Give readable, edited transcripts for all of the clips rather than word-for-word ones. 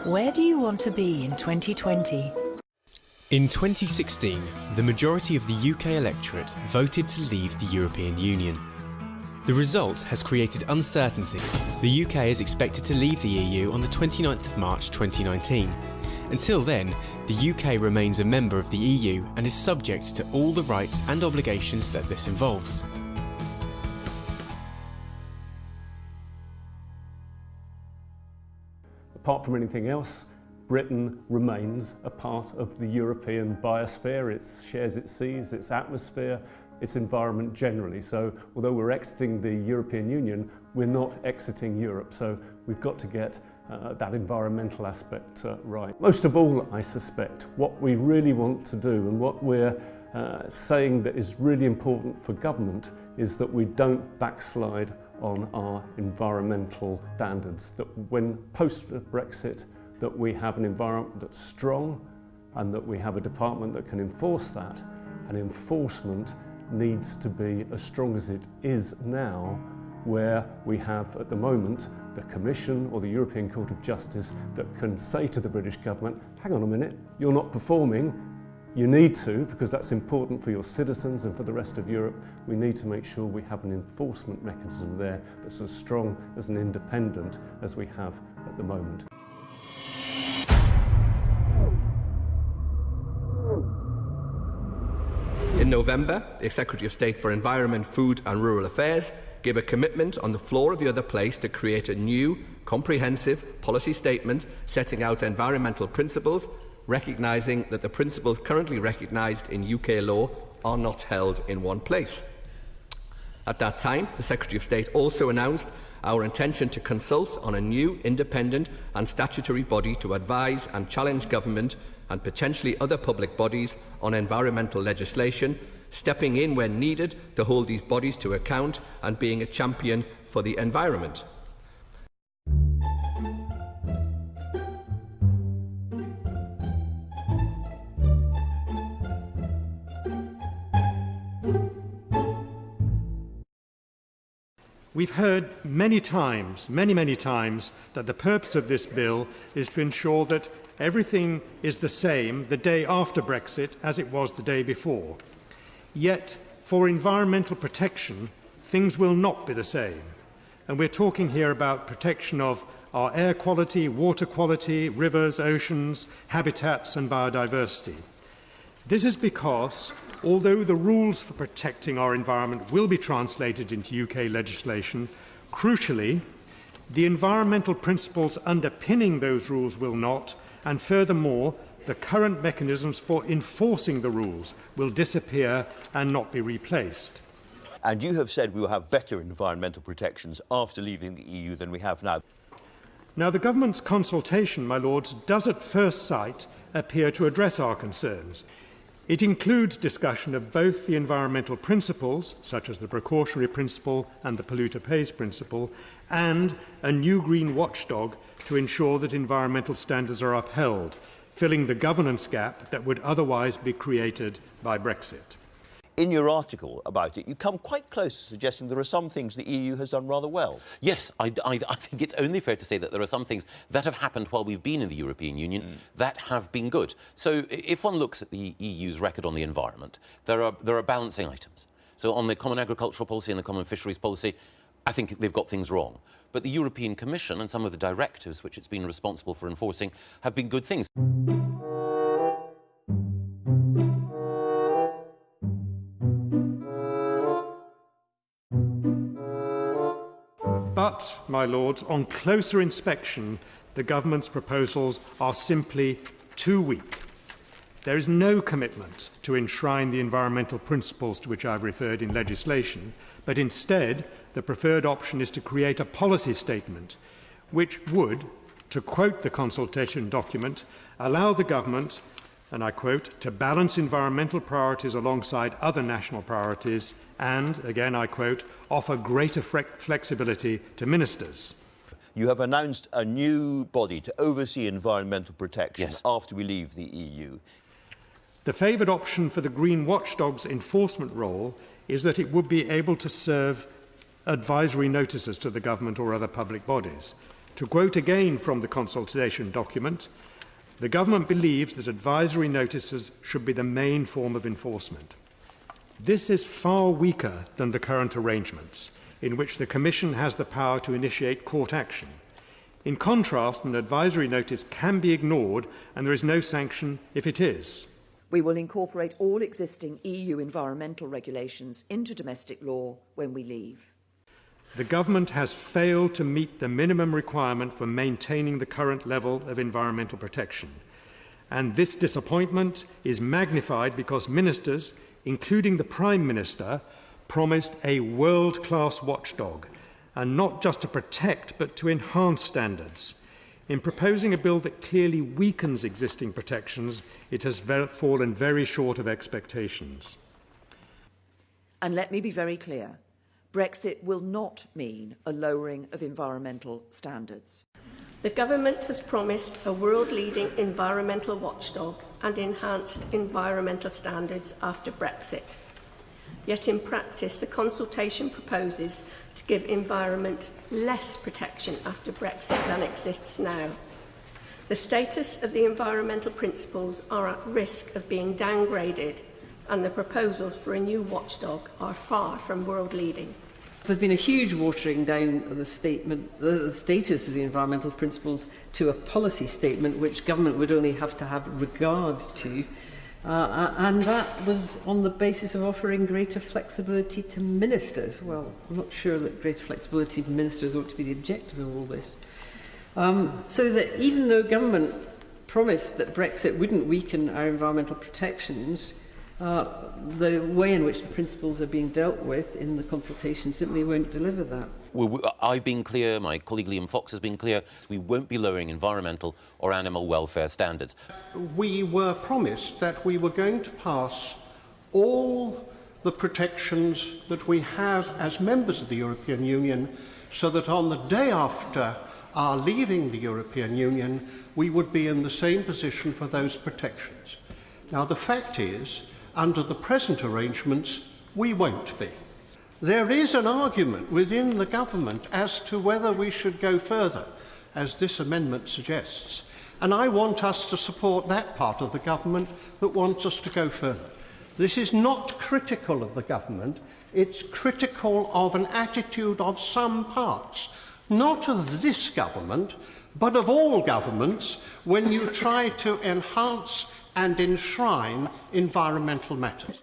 Where do you want to be in 2020? In 2016, the majority of the UK electorate voted to leave the European Union. The result has created uncertainty. The UK is expected to leave the EU on the 29th of March 2019. Until then, the UK remains a member of the EU and is subject to all the rights and obligations that this involves. Apart from anything else, Britain remains a part of the European biosphere. It shares its seas, its atmosphere, its environment generally. So although we're exiting the European Union, we're not exiting Europe. So we've got to get that environmental aspect right. Most of all, I suspect, what we really want to do and what we're saying that is really important for government is that we don't backslide on our environmental standards, that when post-Brexit that we have an environment that's strong and that we have a department that can enforce that, and enforcement needs to be as strong as it is now, where we have at the moment the Commission or the European Court of Justice that can say to the British government, hang on a minute, you're not performing. You need to, because that's important for your citizens and for the rest of Europe. We need to make sure we have an enforcement mechanism there that's as strong as an independent as we have at the moment. In November, the Secretary of State for Environment, Food and Rural Affairs gave a commitment on the floor of the other place to create a new, comprehensive policy statement setting out environmental principles, recognising that the principles currently recognised in UK law are not held in one place. At that time, the Secretary of State also announced our intention to consult on a new independent and statutory body to advise and challenge government and potentially other public bodies on environmental legislation, stepping in when needed to hold these bodies to account and being a champion for the environment. We've heard many times, many times, that the purpose of this bill is to ensure that everything is the same the day after Brexit as it was the day before. Yet, for environmental protection, things will not be the same. And we're talking here about protection of our air quality, water quality, rivers, oceans, habitats and biodiversity. This is because, although the rules for protecting our environment will be translated into UK legislation, crucially, the environmental principles underpinning those rules will not, and furthermore, the current mechanisms for enforcing the rules will disappear and not be replaced. And you have said we will have better environmental protections after leaving the EU than we have now. Now, the government's consultation, my lords, does at first sight appear to address our concerns. It includes discussion of both the environmental principles, such as the precautionary principle and the polluter pays principle, and a new green watchdog to ensure that environmental standards are upheld, filling the governance gap that would otherwise be created by Brexit. In your article about it, you come quite close to suggesting there are some things the EU has done rather well. Yes, I think it's only fair to say that there are some things that have happened while we've been in the European Union that have been good. So if one looks at the EU's record on the environment, there are balancing items. So on the Common Agricultural Policy and the Common Fisheries Policy, I think they've got things wrong. But the European Commission and some of the directives which it's been responsible for enforcing have been good things. But, my lords, on closer inspection, the government's proposals are simply too weak. There is no commitment to enshrine the environmental principles to which I've referred in legislation, but instead the preferred option is to create a policy statement which would, to quote the consultation document, allow the government, and I quote, to balance environmental priorities alongside other national priorities and, again I quote, offer greater flexibility to ministers. You have announced a new body to oversee environmental protection Yes. after we leave the EU. The favoured option for the Green Watchdog's enforcement role is that it would be able to serve advisory notices to the government or other public bodies. To quote again from the consultation document, the government believes that advisory notices should be the main form of enforcement. This is far weaker than the current arrangements, in which the Commission has the power to initiate court action. In contrast, an advisory notice can be ignored and there is no sanction if it is. We will incorporate all existing EU environmental regulations into domestic law when we leave. The government has failed to meet the minimum requirement for maintaining the current level of environmental protection. And this disappointment is magnified because ministers, including the Prime Minister, promised a world-class watchdog, and not just to protect but to enhance standards. In proposing a bill that clearly weakens existing protections, it has fallen very short of expectations. And let me be very clear. Brexit will not mean a lowering of environmental standards. The government has promised a world-leading environmental watchdog and enhanced environmental standards after Brexit. Yet in practice, the consultation proposes to give environment less protection after Brexit than exists now. The status of the environmental principles are at risk of being downgraded, and the proposals for a new watchdog are far from world-leading. There's been a huge watering down of the status of the environmental principles to a policy statement which government would only have to have regard to, and that was on the basis of offering greater flexibility to ministers. Well, I'm not sure that greater flexibility to ministers ought to be the objective of all this. So that even though government promised that Brexit wouldn't weaken our environmental protections, the way in which the principles are being dealt with in the consultation simply won't deliver that. I've been clear, my colleague Liam Fox has been clear, we won't be lowering environmental or animal welfare standards. We were promised that we were going to pass all the protections that we have as members of the European Union, so that on the day after our leaving the European Union, we would be in the same position for those protections. Now, the fact is, under the present arrangements, we won't be. There is an argument within the government as to whether we should go further, as this amendment suggests. And I want us to support that part of the government that wants us to go further. This is not critical of the government, it's critical of an attitude of some parts, not of this government, but of all governments, when you try to enhance and enshrine environmental matters.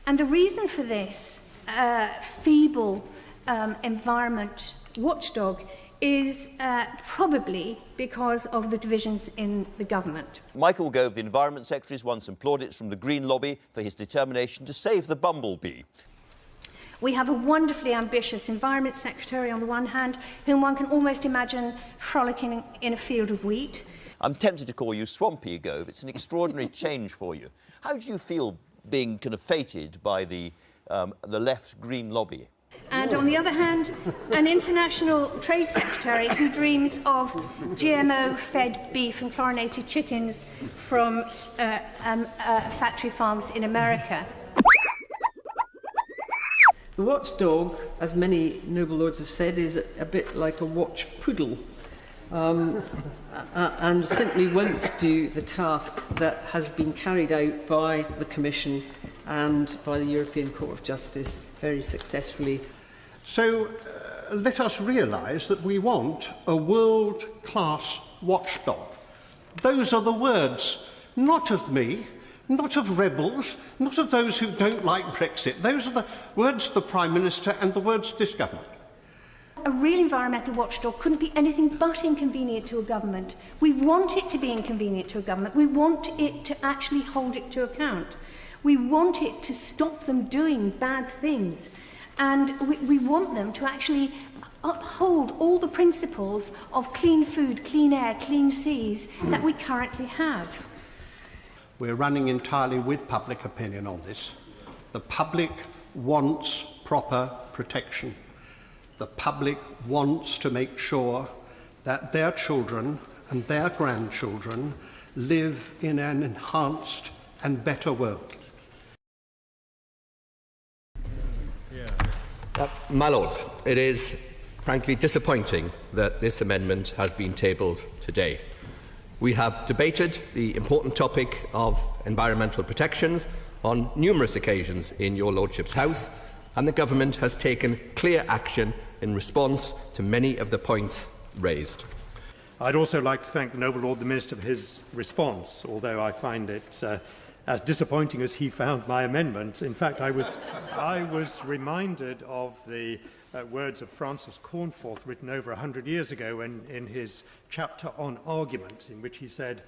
And the reason for this feeble environment watchdog is probably because of the divisions in the government. Michael Gove, the Environment Secretary, has won some plaudits from the Green lobby for his determination to save the bumblebee. We have a wonderfully ambitious Environment Secretary on the one hand, whom one can almost imagine frolicking in a field of wheat. I'm tempted to call you Swampy, Gove. It's an extraordinary change for you. How do you feel being kind of fated by the left Green lobby? And on the other hand, an international trade secretary who dreams of GMO-fed beef and chlorinated chickens from factory farms in America. The watchdog, as many noble lords have said, is a bit like a watch poodle, and simply won't do the task that has been carried out by the Commission and by the European Court of Justice very successfully. So let us realise that we want a world-class watchdog. Those are the words, not of me, not of rebels, not of those who don't like Brexit. Those are the words of the Prime Minister and the words of this government. A real environmental watchdog couldn't be anything but inconvenient to a government. We want it to be inconvenient to a government. We want it to actually hold it to account. We want it to stop them doing bad things. And we want them to actually uphold all the principles of clean food, clean air, clean seas that we currently have. We're running entirely with public opinion on this. The public wants proper protection. The public wants to make sure that their children and their grandchildren live in an enhanced and better world. My Lords, it is frankly disappointing that this amendment has been tabled today. We have debated the important topic of environmental protections on numerous occasions in your Lordship's House, and the Government has taken clear action in response to many of the points raised. I'd also like to thank the Noble Lord the Minister for his response, although I find it as disappointing as he found my amendment. In fact, I was reminded of the words of Francis Cornforth, written over 100 years ago, in his chapter on argument, in which he said,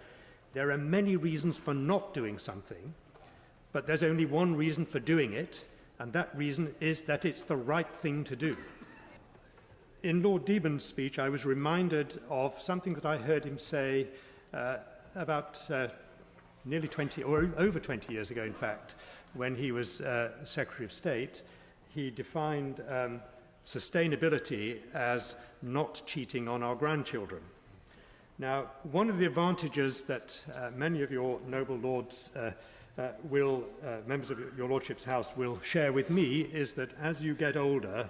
"There are many reasons for not doing something, but there's only one reason for doing it, and that reason is that it's the right thing to do." In Lord Debon's speech, I was reminded of something that I heard him say about nearly 20, or over 20 years ago, in fact, when he was Secretary of State. He defined sustainability as not cheating on our grandchildren. Now, one of the advantages that many of your noble lords members of your Lordship's House will share with me is that as you get older,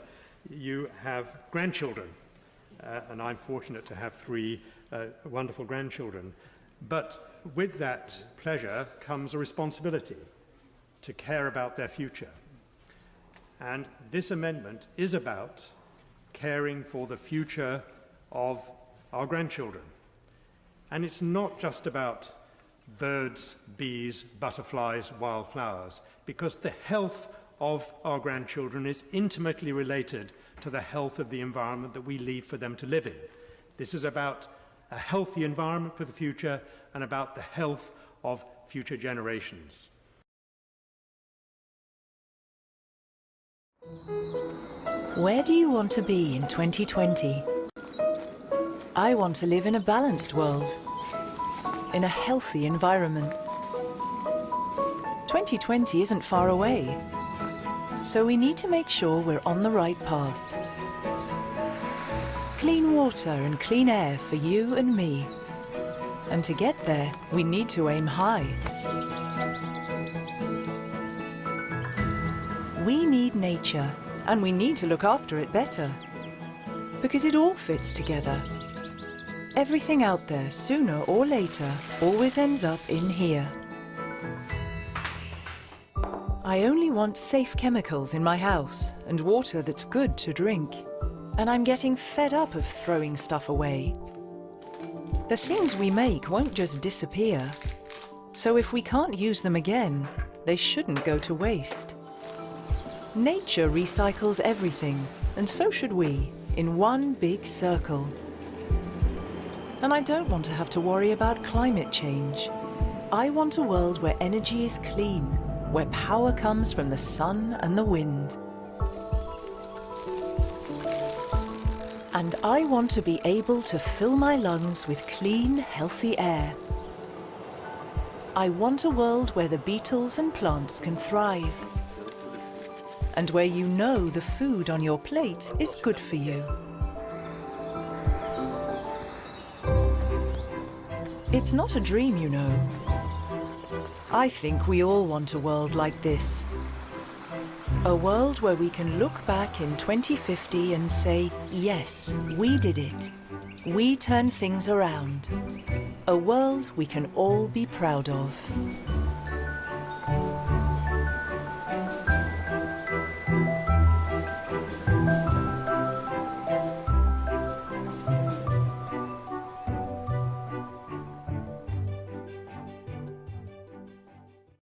you have grandchildren, and I'm fortunate to have 3 wonderful grandchildren. But with that pleasure comes a responsibility to care about their future. And this amendment is about caring for the future of our grandchildren. And it's not just about birds, bees, butterflies, wildflowers, because the health of our grandchildren is intimately related to the health of the environment that we leave for them to live in. This is about a healthy environment for the future and about the health of future generations. Where do you want to be in 2020? I want to live in a balanced world, in a healthy environment. 2020 isn't far away, so we need to make sure we're on the right path. Clean water and clean air for you and me. And to get there, we need to aim high. We need nature, and we need to look after it better, because it all fits together. Everything out there, sooner or later, always ends up in here. I only want safe chemicals in my house and water that's good to drink. And I'm getting fed up of throwing stuff away. The things we make won't just disappear. So if we can't use them again, they shouldn't go to waste. Nature recycles everything, and so should we, in one big circle. And I don't want to have to worry about climate change. I want a world where energy is clean, where power comes from the sun and the wind. And I want to be able to fill my lungs with clean, healthy air. I want a world where the beetles and plants can thrive, and where you know the food on your plate is good for you. It's not a dream, you know. I think we all want a world like this. A world where we can look back in 2050 and say, yes, we did it. We turned things around. A world we can all be proud of.